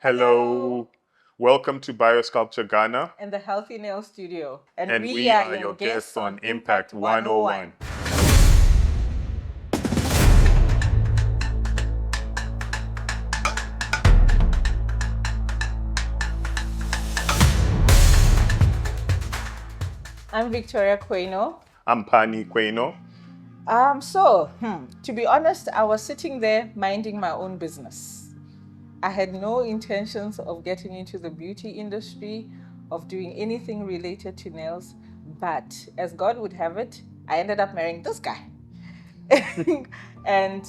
Hello. Welcome to Biosculpture Ghana. And the Healthy Nail Studio. And we are your guests on Impact 101. I'm Victoria Queno. I'm Pani Queno. To be honest, I was sitting there minding my own business. I had no intentions of getting into the beauty industry, of doing anything related to nails, but as God would have it, I ended up marrying this guy. And,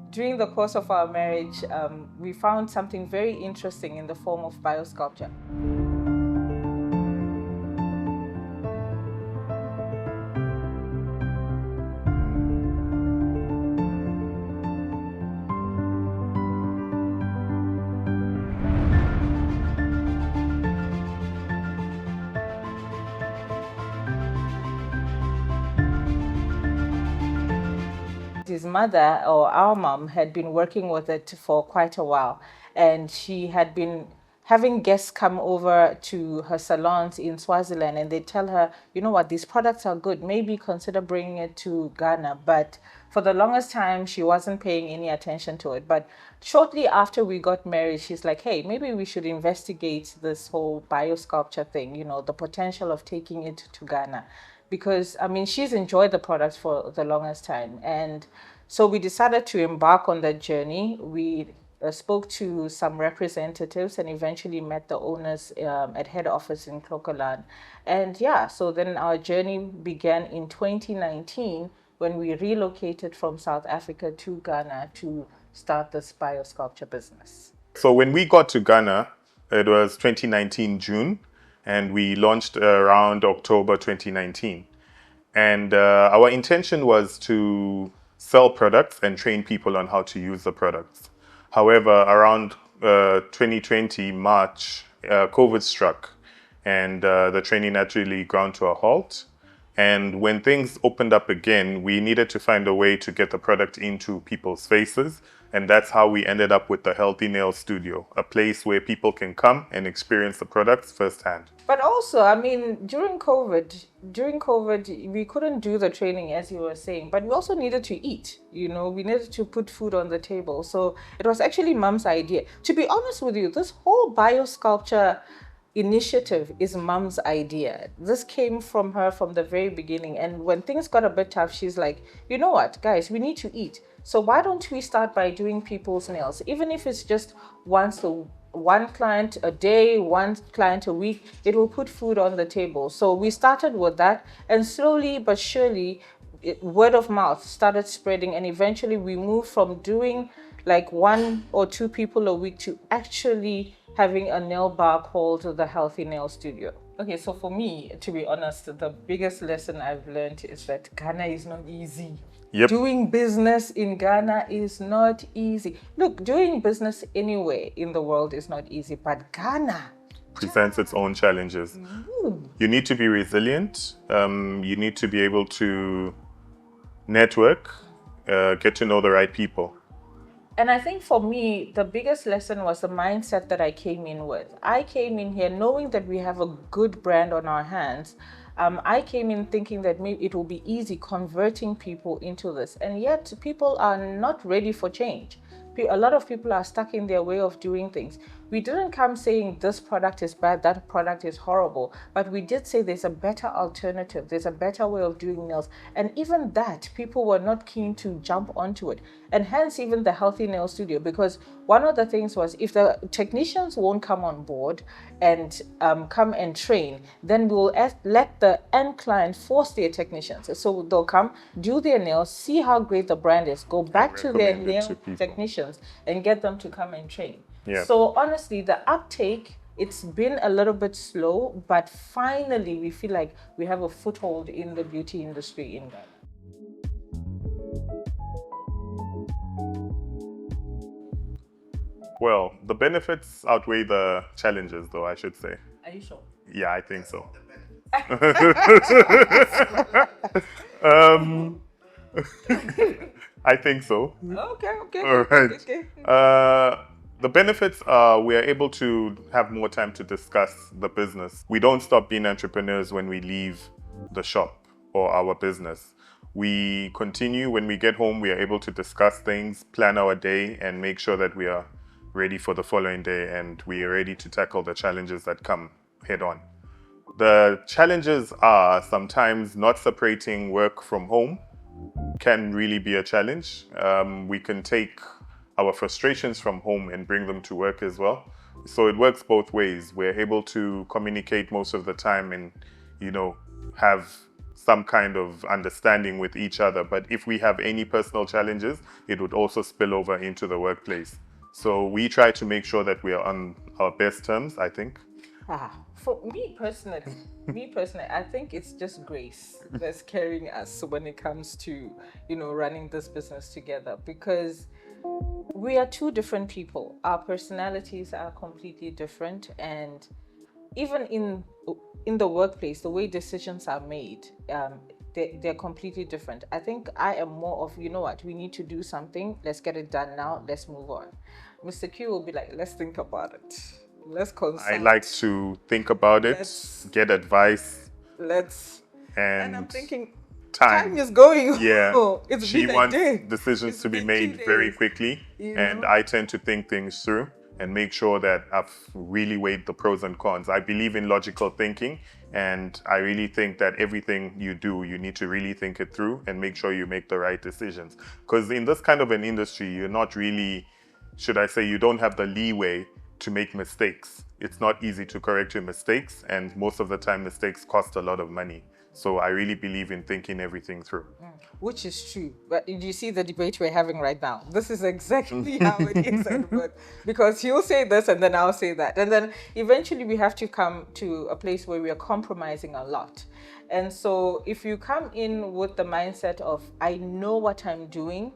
during the course of our marriage, we found something very interesting in the form of biosculpture. His mother, or our mom, had been working with it for quite a while, and she had been having guests come over to her salons in Swaziland, and they tell her, you know what, these products are good, maybe consider bringing it to Ghana. But for the longest time, she wasn't paying any attention to it. But shortly after we got married, she's like, hey, maybe we should investigate this whole biosculpture thing, the potential of taking it to Ghana. Because, she's enjoyed the products for the longest time. And so we decided to embark on that journey. We spoke to some representatives and eventually met the owners at head office in Clocolan. And so then our journey began in 2019 when we relocated from South Africa to Ghana to start this biosculpture business. So when we got to Ghana, it was 2019 June, and we launched around October 2019. And our intention was to sell products and train people on how to use the products. However, around 2020 March, COVID struck, and the training naturally ground to a halt. And when things opened up again, we needed to find a way to get the product into people's faces. And that's how we ended up with the Healthy Nail Studio, a place where people can come and experience the products firsthand. But also, during COVID, we couldn't do the training as you were saying, but we also needed to eat, we needed to put food on the table. So it was actually Mom's idea. To be honest with you, this whole biosculpture initiative is Mom's idea. This came from her from the very beginning. And when things got a bit tough, she's like, you know what, guys, we need to eat. So why don't we start by doing people's nails? Even if it's just one client a day, one client a week, it will put food on the table. So we started with that, and slowly but surely, word of mouth started spreading, and eventually we moved from doing like 1 or 2 people a week to actually having a nail bar called the Healthy Nail Studio. Okay, so for me, to be honest, the biggest lesson I've learned is that Ghana is not easy. Yep. Doing business in Ghana is not easy. Look, doing business anywhere in the world is not easy, but Ghana presents its own challenges. You need to be resilient. You need to be able to network, get to know the right people. And I think for me, the biggest lesson was the mindset that I came in with. I came in here knowing that we have a good brand on our hands. I came in thinking that maybe it will be easy converting people into this. And yet people are not ready for change. A lot of people are stuck in their way of doing things. We didn't come saying this product is bad, that product is horrible, but we did say there's a better alternative, there's a better way of doing nails. And even that, people were not keen to jump onto it. And hence even the Healthy Nail Studio, because one of the things was if the technicians won't come on board and come and train, then we'll let the end client force their technicians. So they'll come, do their nails, see how great the brand is, go back to their nail technicians and get them to come and train. Yeah. So honestly, the uptake, it's been a little bit slow, but finally we feel like we have a foothold in the beauty industry in Ghana. Well, the benefits outweigh the challenges, though, I should say. Are you sure? Yeah, I think so. I think so. Okay. All right. Okay. The benefits are we are able to have more time to discuss the business. We don't stop being entrepreneurs when we leave the shop or our business. We continue when we get home, we are able to discuss things, plan our day, and make sure that we are ready for the following day and we are ready to tackle the challenges that come head on. The challenges are sometimes not separating work from home can really be a challenge. We can take our frustrations from home and bring them to work as well. So it works both ways. We're able to communicate most of the time and, have some kind of understanding with each other. But if we have any personal challenges, it would also spill over into the workplace. So we try to make sure that we are on our best terms, I think. For me personally, I think it's just grace that's carrying us when it comes to, running this business together, because we are two different people. Our personalities are completely different, and even in the workplace, the way decisions are made, they're completely different. I think I am more of, we need to do something, let's get it done now, let's move on. Mr. Q will be like, let's think about it. Let's consult. I like to think about it, get advice. And I'm thinking, time is going. Yeah. She wants decisions to be made very quickly. And I tend to think things through and make sure that I've really weighed the pros and cons. I believe in logical thinking, and I really think that everything you do, you need to really think it through and make sure you make the right decisions. Because in this kind of an industry, you're not really, you don't have the leeway to make mistakes. It's not easy to correct your mistakes, and most of the time mistakes cost a lot of money. So I really believe in thinking everything through. Which is true. But you see the debate we're having right now? This is exactly how it is at work. Because he'll say this and then I'll say that. And then eventually we have to come to a place where we are compromising a lot. And so if you come in with the mindset of, I know what I'm doing,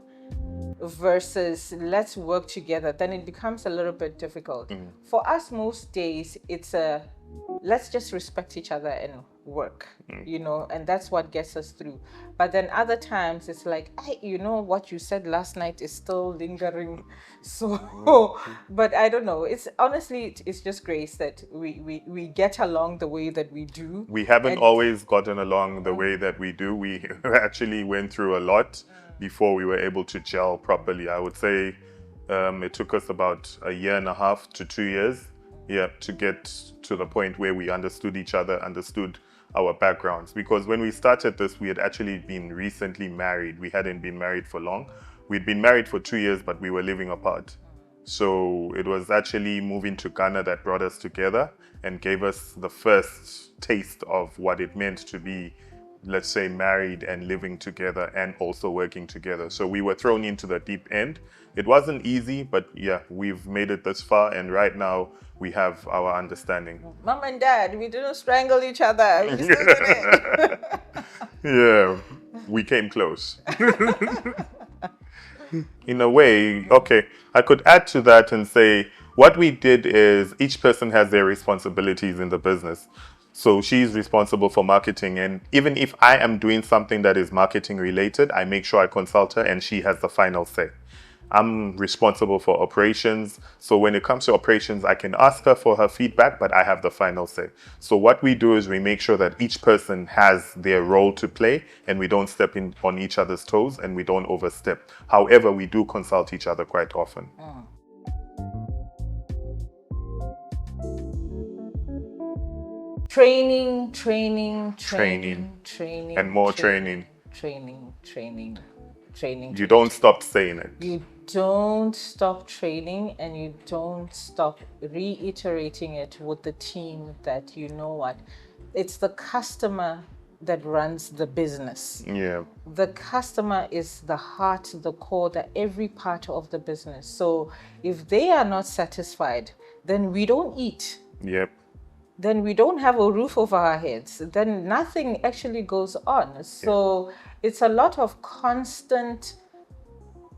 versus let's work together, then it becomes a little bit difficult. For us, most days, it's let's just respect each other and work, and that's what gets us through. But then other times it's like, hey, what you said last night is still lingering. So, but I don't know. It's honestly, it's just grace that we get along the way that we do. We haven't always gotten along the way that we do. We actually went through a lot before we were able to gel properly. I would say it took us about 1.5 to 2 years, to get to the point where we understood each other, understood our backgrounds. Because when we started this, we had actually been recently married. We hadn't been married for long. We'd been married for 2 years, but we were living apart. So it was actually moving to Ghana that brought us together and gave us the first taste of what it meant to be, let's say, married and living together and also working together. So we were thrown into the deep end. It wasn't easy, but we've made it this far, and right now we have our understanding. Mom and Dad, we didn't strangle each other. We still did it. Yeah, we came close. In a way, I could add to that and say what we did is each person has their responsibilities in the business. So she's responsible for marketing, and even if I am doing something that is marketing related, I make sure I consult her and she has the final say. I'm responsible for operations. So when it comes to operations, I can ask her for her feedback, but I have the final say. So what we do is we make sure that each person has their role to play and we don't step in on each other's toes and we don't overstep. However, we do consult each other quite often. Training. And more training. Training. You don't stop saying it. You don't stop training, and you don't stop reiterating it with the team that it's the customer that runs the business. Yeah. The customer is the heart, the core, every part of the business. So if they are not satisfied, then we don't eat. Yep. Then we don't have a roof over our heads. Then nothing actually goes on. So it's a lot of constant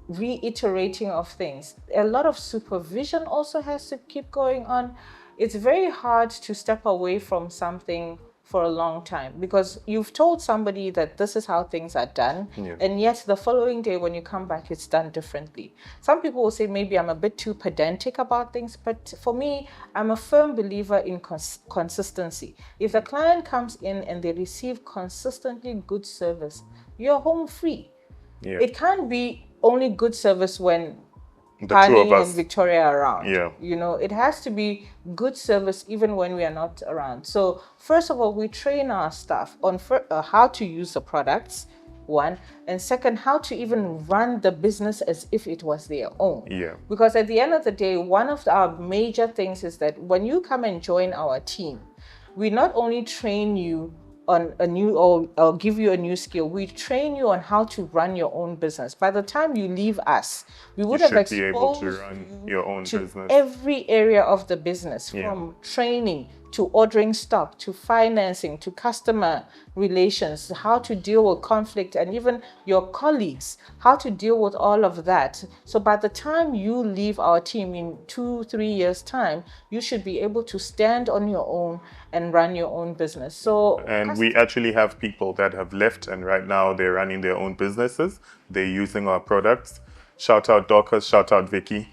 reiterating of things. A lot of supervision also has to keep going on. It's very hard to step away from something for a long time, because you've told somebody that this is how things are done, Yeah. and yet the following day when you come back, it's done differently. Some people will say maybe I'm a bit too pedantic about things, but for me, I'm a firm believer in consistency. If the client comes in and they receive consistently good service, you're home free. Yeah. It can't be only good service when The two Pani of us. and Victoria are around. Yeah. You know, it has to be good service even when we are not around. So first of all, we train our staff on how to use the products, one, and second, how to even run the business as if it was their own. Yeah. Because at the end of the day, one of our major things is that when you come and join our team, we not only train you on a new or give you a new skill, we train you on how to run your own business. By the time you leave us, we would have should be able to exposed run you your own to business. every area of the business, Yeah. from training to ordering stock to financing to customer relations, how to deal with conflict, and even your colleagues, how to deal with all of that. So by the time you leave our team in 2-3 years time, you should be able to stand on your own and run your own business. So And we actually have people that have left and right now they're running their own businesses. They're using our products. Shout out Dorcas, shout out Vicky.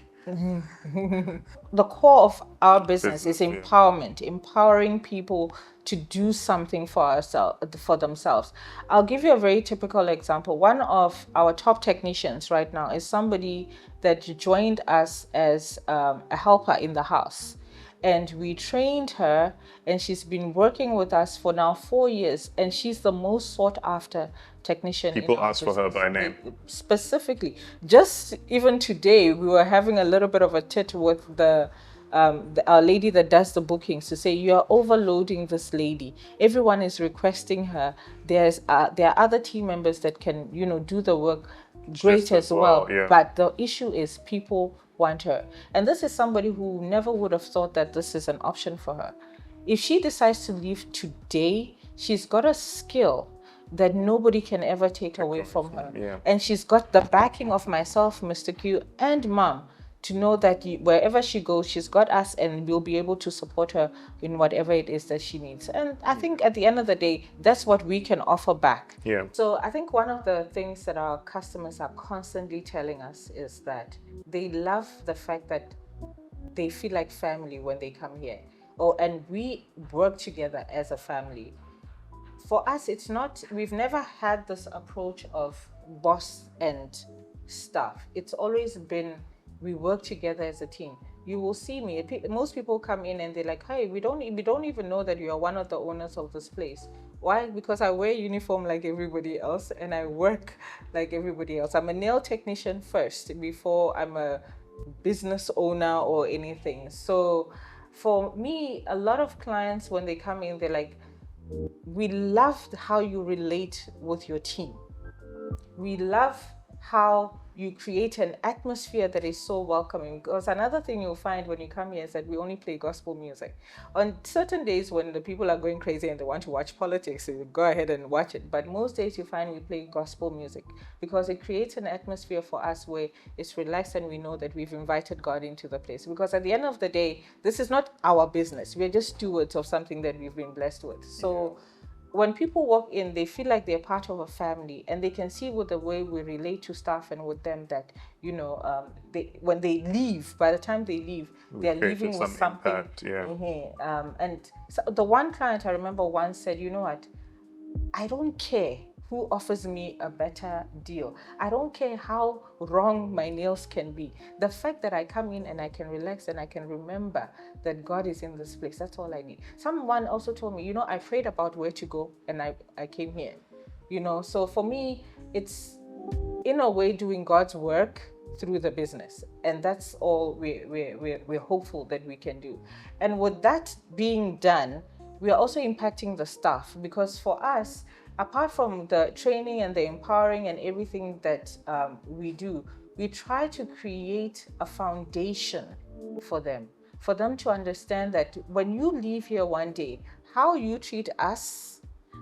the core of our business is empowerment, empowering people to do something for themselves. I'll give you a very typical example. One of our top technicians right now is somebody that joined us as a helper in the house. And we trained her, and she's been working with us for now 4 years, and she's the most sought after technician. People ask for her by name. Specifically, just even today, we were having a little bit of a tit with our lady that does the bookings to say, you're overloading this lady. Everyone is requesting her. There are other team members that can, do the work great as well. Yeah. But the issue is people want her. And this is somebody who never would have thought that this is an option for her. If she decides to leave today, she's got a skill that nobody can ever take away from her. Yeah. And she's got the backing of myself, Mr. Q, and Mom, to know that wherever she goes, she's got us, and we'll be able to support her in whatever it is that she needs. And I think at the end of the day, that's what we can offer back. Yeah. So I think one of the things that our customers are constantly telling us is that they love the fact that they feel like family when they come here. And we work together as a family. For us, it's not, we've never had this approach of boss and staff. It's always been, we work together as a team. You will see me. Most people come in and they're like, "Hey, we don't even know that you are one of the owners of this place." Why? Because I wear uniform like everybody else, and I work like everybody else. I'm a nail technician first before I'm a business owner or anything. So for me, a lot of clients, when they come in, they're like, "We love how you relate with your team. We love how you create an atmosphere that is so welcoming." Because another thing you'll find when you come here is that we only play gospel music. On certain days when the people are going crazy and they want to watch politics, so you go ahead and watch it. But most days you find we play gospel music because it creates an atmosphere for us where it's relaxed and we know that we've invited God into the place. Because at the end of the day, this is not our business. We're just stewards of something that we've been blessed with. So when people walk in, they feel like they're part of a family, and they can see with the way we relate to staff and with them that, when they leave, by the time they leave, they're leaving with something. Impact, yeah. And so the one client I remember once said, "You know what? I don't care who offers me a better deal. I don't care how wrong my nails can be. The fact that I come in and I can relax and I can remember that God is in this place, that's all I need." Someone also told me, I prayed about where to go and I came here. So for me, it's in a way doing God's work through the business. And that's all we're hopeful that we can do. And with that being done, we are also impacting the staff, because for us, apart from the training and the empowering and everything that we do, we try to create a foundation for them to understand that when you leave here one day, how you treat us,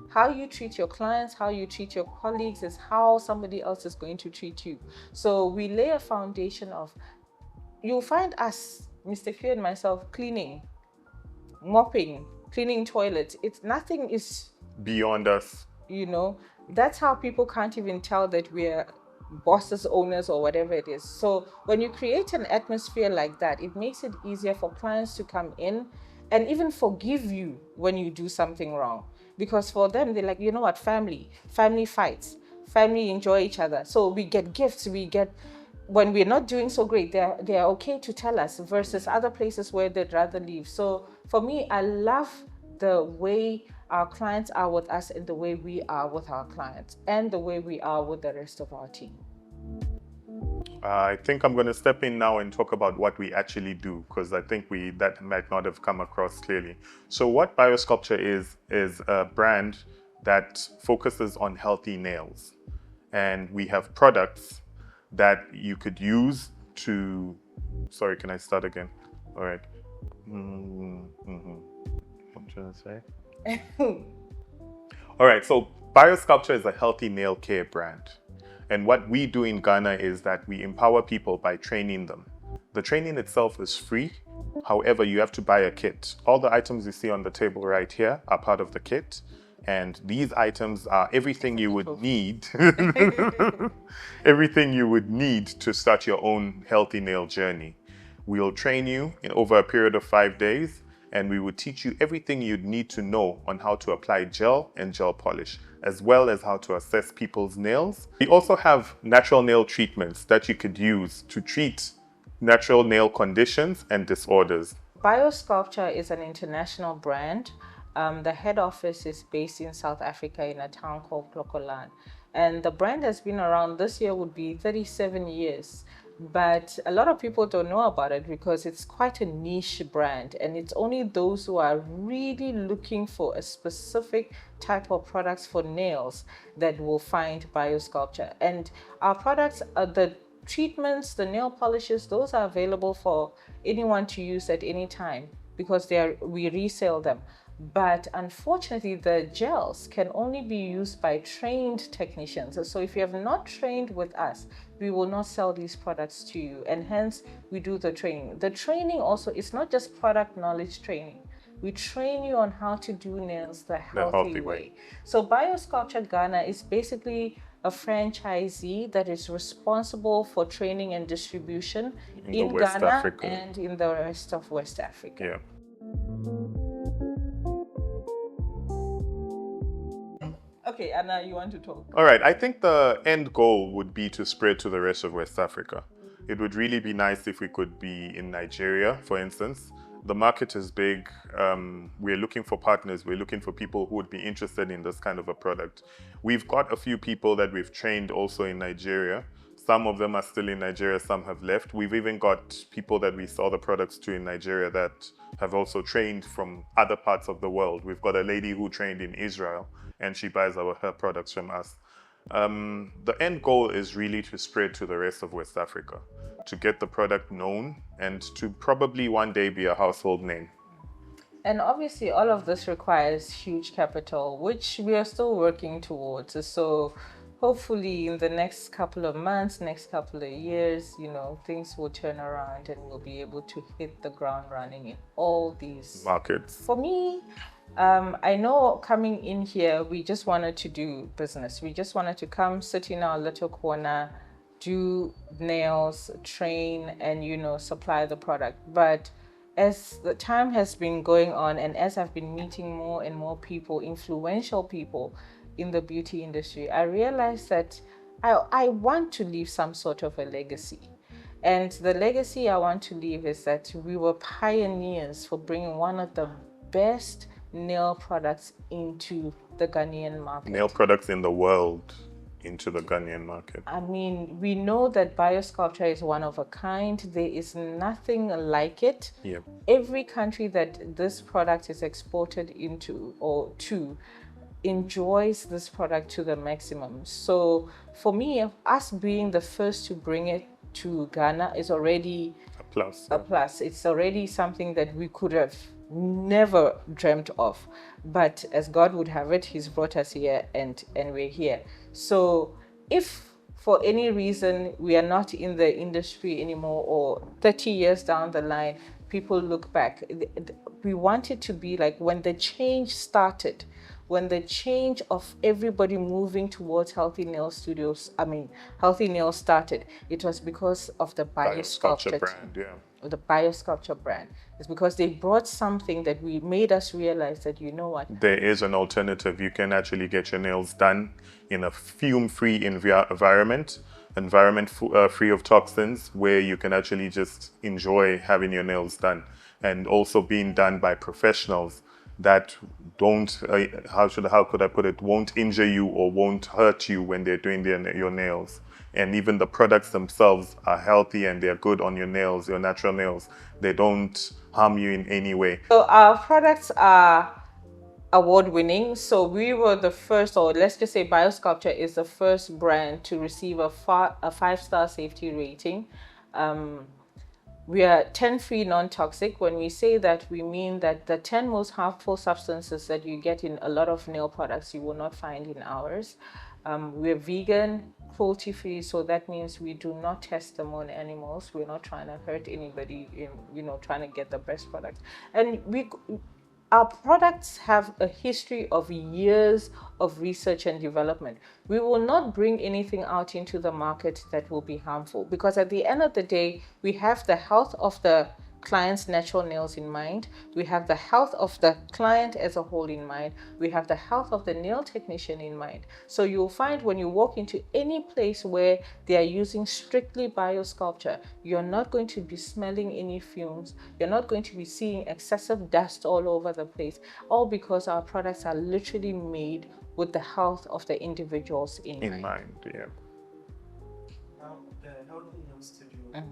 how you treat your clients, how you treat your colleagues is how somebody else is going to treat you. So we lay a foundation of, you'll find us, Mr. Q and myself, cleaning, mopping, cleaning toilets. It's nothing is, Beyond us. you know, that's how people can't even tell that we're bosses, owners, or whatever it is. So when you create an atmosphere like that, it makes it easier for clients to come in and even forgive you when you do something wrong. Because for them, they're like, you know what, family fights, family enjoy each other. So we get gifts, when we're not doing so great, they're okay to tell us, versus other places where they'd rather leave. So for me, I love the way our clients are with us and the way we are with our clients and the way we are with the rest of our team. I think I'm going to step in now and talk about what we actually do, because I think that might not have come across clearly. So what Biosculpture is a brand that focuses on healthy nails. And we have products that you could use to... Sorry, can I start again? All right. What I'm trying to say? All right, so Biosculpture is a healthy nail care brand. And what we do in Ghana is that we empower people by training them. The training itself is free. However, you have to buy a kit. All the items you see on the table right here are part of the kit. And these items are everything you would need, everything you would need to start your own healthy nail journey. We'll train you over a period of 5 days, and we will teach you everything you'd need to know on how to apply gel and gel polish, as well as how to assess people's nails. We also have natural nail treatments that you could use to treat natural nail conditions and disorders. Biosculpture is an international brand. The head office is based in South Africa in a town called Clocolan. And the brand has been around, this year would be 37 years. But a lot of people don't know about it because it's quite a niche brand, and it's only those who are really looking for a specific type of products for nails that will find Biosculpture. And our products are the treatments, the nail polishes, those are available for anyone to use at any time because we resell them. But unfortunately, the gels can only be used by trained technicians. So if you have not trained with us, we will not sell these products to you. And hence, we do the training. The training also, it's not just product knowledge training. We train you on how to do nails the healthy way. So Biosculpture Ghana is basically a franchisee that is responsible for training and distribution in Ghana and in the rest of West Africa. Yeah. Okay, Anna, you want to talk? All right, I think the end goal would be to spread to the rest of West Africa. It would really be nice if we could be in Nigeria, for instance. The market is big. We're looking for partners. We're looking for people who would be interested in this kind of a product. We've got a few people that we've trained also in Nigeria. Some of them are still in Nigeria, some have left. We've even got people that we sell the products to in Nigeria that have also trained from other parts of the world. We've got a lady who trained in Israel, and she buys her products from us. The end goal is really to spread to the rest of West Africa, to get the product known and to probably one day be a household name. And obviously all of this requires huge capital, which we are still working towards. So hopefully in the next couple of months, next couple of years, things will turn around and we'll be able to hit the ground running in all these markets. For me, I know coming in here, we just wanted to do business. We just wanted to come, sit in our little corner, do nails, train, and, supply the product. But as the time has been going on and as I've been meeting more and more people, influential people in the beauty industry, I realized that I want to leave some sort of a legacy. And the legacy I want to leave is that we were pioneers for bringing one of the best nail products into the Ghanaian market. Nail products in the world into the Ghanaian market. I mean, we know that Biosculpture is one of a kind. There is nothing like it. Yep. Every country that this product is exported into or to enjoys this product to the maximum. So for me, us being the first to bring it to Ghana is already a plus. A plus. It's already something that we could have never dreamt of, but as God would have it, He's brought us here and we're here. So if for any reason we are not in the industry anymore, or 30 years down the line people look back. We want it to be like when the change started, when the change of everybody moving towards healthy nail studios, healthy nails started, it was because of the Biosculpture Biosculpture brand, team, yeah. or the Biosculpture brand. It's because they brought something that we made us realize that, you know what, There is an alternative. You can actually get your nails done in a fume-free environment free of toxins, where you can actually just enjoy having your nails done, and also being done by professionals that don't how could I put it, won't injure you or won't hurt you when they're doing your nails. And even the products themselves are healthy and they're good on your nails, your natural nails. They don't harm you in any way. so our products are award winning. So we were the first, or let's just say Biosculpture is the first brand to receive a 5-star safety rating. We are 10 free non-toxic. When we say that, we mean that the 10 most harmful substances that you get in a lot of nail products, you will not find in ours. We're vegan, cruelty free, so that means we do not test them on animals. We're not trying to hurt anybody in, trying to get the best product. And our products have a history of years of research and development. We will not bring anything out into the market that will be harmful, because at the end of the day, we have the health of the client's natural nails in mind. We have the health of the client as a whole in mind. We have the health of the nail technician in mind. So you'll find when you walk into any place where they are using strictly biosculpture, you're not going to be smelling any fumes. You're not going to be seeing excessive dust all over the place, all because our products are literally made with the health of the individuals in mind. Yeah.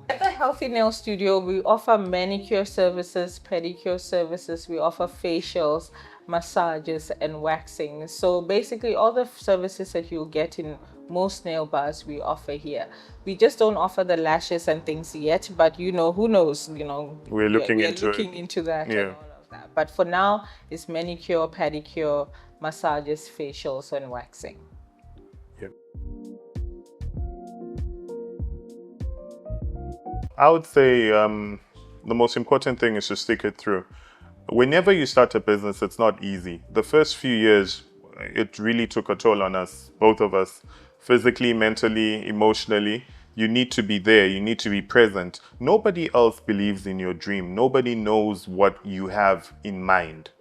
At the Healthy Nail Studio, we offer manicure services, pedicure services, we offer facials, massages, and waxing. So basically all the services that you'll get in most nail bars we offer here. We just don't offer the lashes and things yet, but who knows, We're looking into that Yeah. and all of that. But for now, it's manicure, pedicure, massages, facials, and waxing. I would say the most important thing is to stick it through. Whenever you start a business, it's not easy. The first few years, it really took a toll on us, both of us, physically, mentally, emotionally. You need to be there. You need to be present. Nobody else believes in your dream. Nobody knows what you have in mind.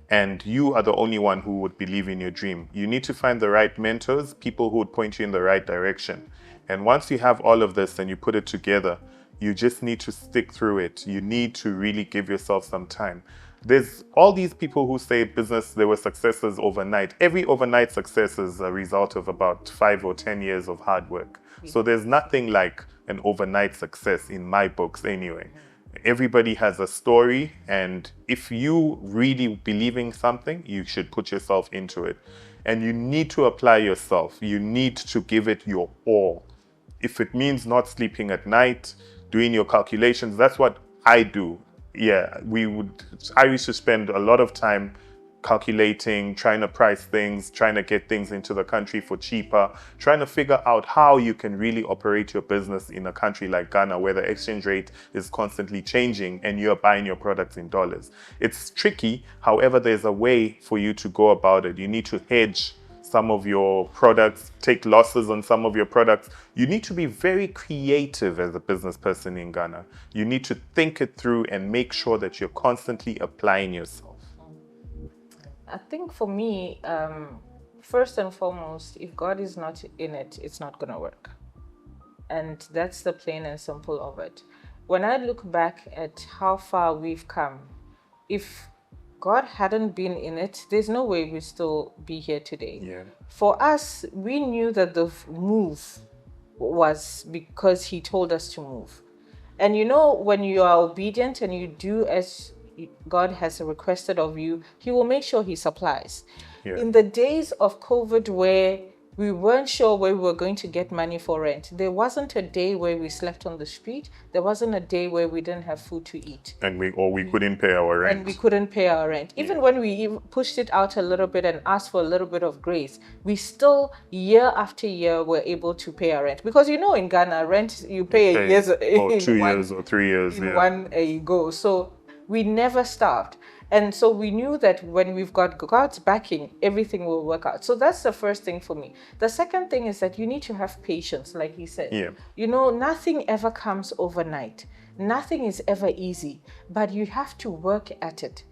And you are the only one who would believe in your dream. You need to find the right mentors, people who would point you in the right direction. And once you have all of this and you put it together, you just need to stick through it. You need to really give yourself some time. There's all these people who say business, they were successes overnight. Every overnight success is a result of about 5 or 10 years of hard work. So there's nothing like an overnight success in my books anyway. Everybody has a story, and if you really believe in something, you should put yourself into it. And you need to apply yourself. You need to give it your all. If it means not sleeping at night, doing your calculations, that's what I do. Yeah, I used to spend a lot of time calculating, trying to price things, trying to get things into the country for cheaper, trying to figure out how you can really operate your business in a country like Ghana, where the exchange rate is constantly changing and you're buying your products in dollars. It's tricky. However, there's a way for you to go about it. You need to hedge some of your products, take losses on some of your products. You need to be very creative as a business person in Ghana. You need to think it through and make sure that you're constantly applying yourself. I think for me, first and foremost, if God is not in it, it's not going to work. And that's the plain and simple of it. When I look back at how far we've come, if God hadn't been in it, there's no way we'd still be here today. Yeah. For us, we knew that the move was because He told us to move. And when you are obedient and you do as God has requested of you, He will make sure He supplies. Yeah. In the days of COVID, where We weren't sure where we were going to get money for rent. There wasn't a day where we slept on the street. There wasn't a day where we didn't have food to eat. And we couldn't pay our rent. And we couldn't pay our rent. Even when we pushed it out a little bit and asked for a little bit of grace, we still, year after year, were able to pay our rent. Because in Ghana, rent, you pay a year's, or 2 years or 3 years. in one go. So we never starved. And so we knew that when we've got God's backing, everything will work out. So that's the first thing for me. The second thing is that you need to have patience, like he said. Yeah. Nothing ever comes overnight. Nothing is ever easy, but you have to work at it.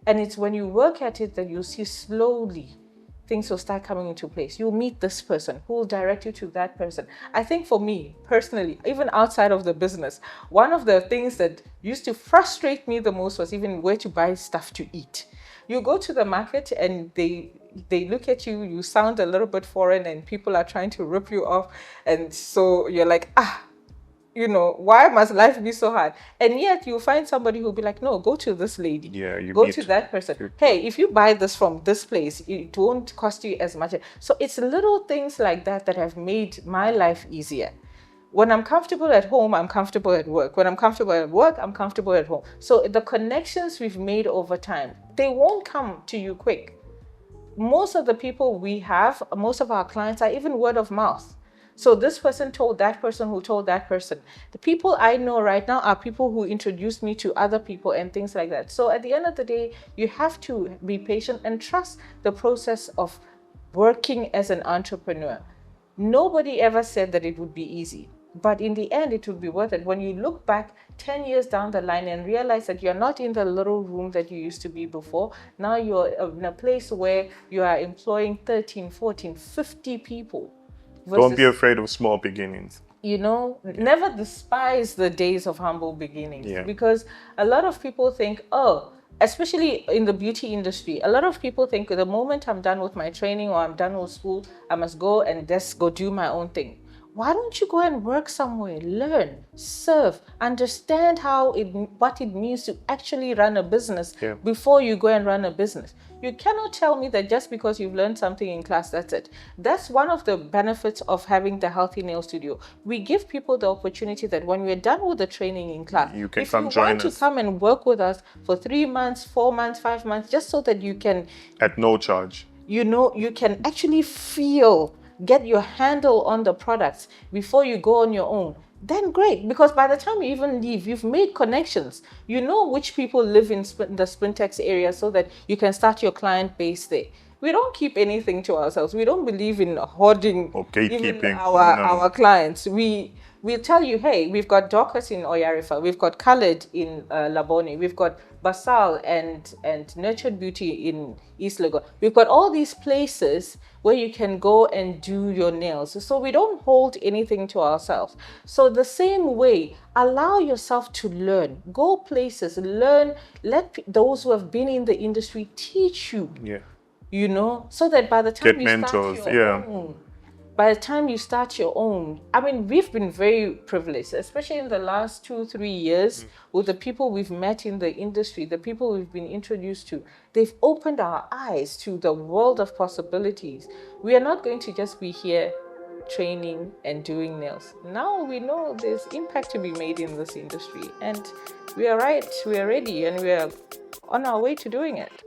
And it's when you work at it that you'll see slowly things will start coming into place. You'll meet this person who will direct you to that person. I think for me, personally, even outside of the business, one of the things that used to frustrate me the most was even where to buy stuff to eat. You go to the market and they look at you, you sound a little bit foreign and people are trying to rip you off. And so you're like, why must life be so hard? And yet you find somebody who'll be like, no, go to this lady. Yeah, go to that person. Hey, if you buy this from this place, it won't cost you as much. So it's little things like that that have made my life easier. When I'm comfortable at home, I'm comfortable at work. When I'm comfortable at work, I'm comfortable at home. So the connections we've made over time, they won't come to you quick. Most of the people we have, most of our clients are even word of mouth. So this person told that person who told that person. The people I know right now are people who introduced me to other people and things like that. So at the end of the day, you have to be patient and trust the process of working as an entrepreneur. Nobody ever said that it would be easy, but in the end, it would be worth it. When you look back 10 years down the line and realize that you're not in the little room that you used to be before, now you're in a place where you are employing 13, 14, 50 people. Don't be afraid of small beginnings. Never despise the days of humble beginnings. Yeah. Because a lot of people think, especially in the beauty industry, a lot of people think the moment I'm done with my training or I'm done with school, I must go and just go do my own thing. Why don't you go and work somewhere, learn, serve, understand what it means to actually run a business before you go and run a business? You cannot tell me that just because you've learned something in class, that's it. That's one of the benefits of having the Healthy Nail Studio. We give people the opportunity that when we're done with the training in class, you can if you want to come and work with us for 3 months, 4 months, 5 months, just so that you can... At no charge. You can actually get your handle on the products before you go on your own, then great. Because by the time you even leave, you've made connections. You know which people live in the Spintex area so that you can start your client base there. We don't keep anything to ourselves. We don't believe in hoarding or gatekeeping even our clients. We'll tell you, hey, we've got Dorcas in Oyarifa, we've got Khaled in Labone, we've got Basal and Nurtured Beauty in East Legon. We've got all these places where you can go and do your nails. So we don't hold anything to ourselves. So the same way, allow yourself to learn. Go places, learn. Let those who have been in the industry teach you. Yeah. So that by the time you mentors, start your own, by the time you start your own, we've been very privileged, especially in the last 2-3 years, with the people we've met in the industry, the people we've been introduced to. They've opened our eyes to the world of possibilities. We are not going to just be here training and doing nails. Now we know there's impact to be made in this industry, and we are ready, and we are on our way to doing it.